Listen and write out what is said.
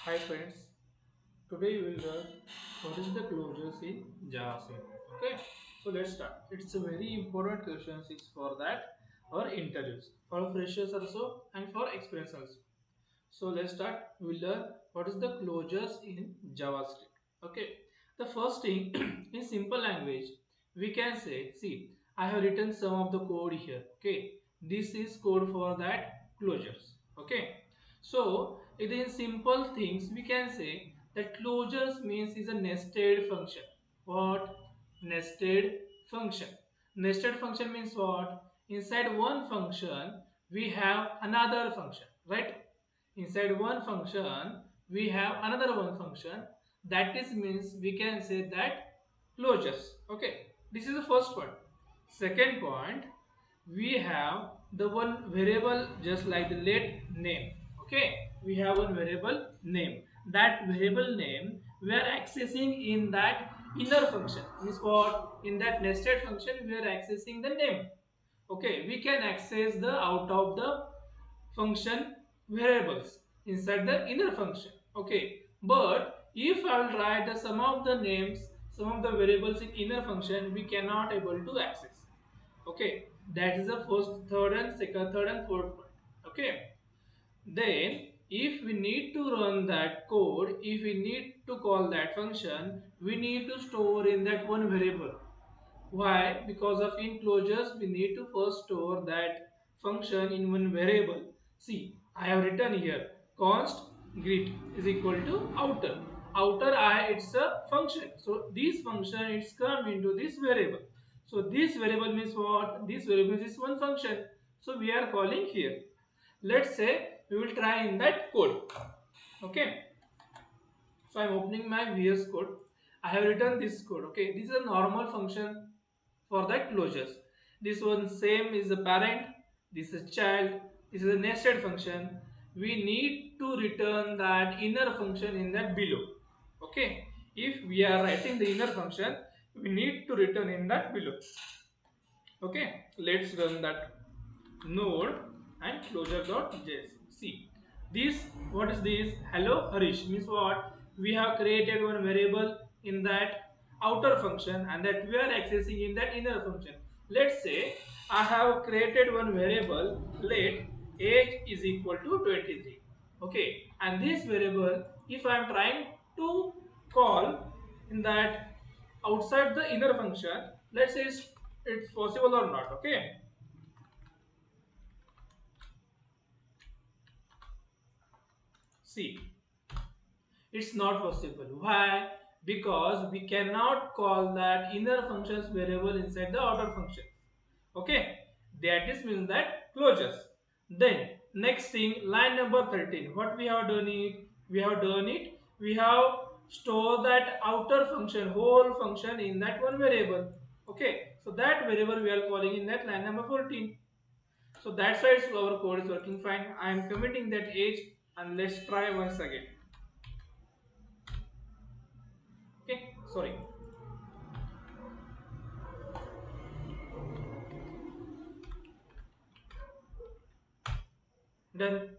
Hi friends, today we will learn what is the closures in JavaScript. Okay, so let's start. It's a very important question. It's for that or interviews for freshers also and for experience also. So let's start. We will learn what is the closures in JavaScript. Okay, the first thing in simple language we can say, see, I have written some of the code here. Okay, this is code for that closures. Okay, so in simple things we can say that closures means is a nested function. What? Nested function. Nested function means what? Inside one function we have another function, right? Inside one function we have another one function, that is means we can say that closures. Okay, this is the first point. Second point, we have the one variable just like the let name. Okay, we have one variable name. That variable name we are accessing in that inner function. Means what? In that nested function we are accessing the name. Okay, we can access the out of the function variables inside the inner function. Okay, but if I will write the sum of the names, some of the variables in inner function, we cannot able to access. Okay, that is the first, third and second, third and fourth point. Okay, then if we need to run that code, if we need to call that function, we need to store in that one variable. Why? Because of enclosures, we need to first store that function in one variable. See, I have written here const grid is equal to outer. Outer I, it's a function. So this function it's come into this variable. So this variable means what? This variable is one function. So we are calling here. Let's say we will try in that code. Okay. So I am opening my VS Code. I have written this code. Okay, this is a normal function for that closures. This one same is the parent, this is child, this is a nested function. We need to return that inner function in that below. Okay, if we are writing the inner function, we need to return in that below. Okay, let's run that node and closure.js. See, this, what is this? Hello Harish means what? We have created one variable in that outer function and that we are accessing in that inner function. Let's say I have created one variable, let age is equal to 23. Okay, and this variable, if I am trying to call in that outside the inner function, let's say it's possible or not. Okay, see, it's not possible. Why? Because we cannot call that inner functions variable inside the outer function. Okay, that is means that closures. Then next thing, line number 13. What we have done it? We have store that outer function, whole function in that one variable. Okay, so that variable we are calling in that line number 14. So that's why our code is working fine. I am committing that age and let's try once again. Okay, sorry. Done.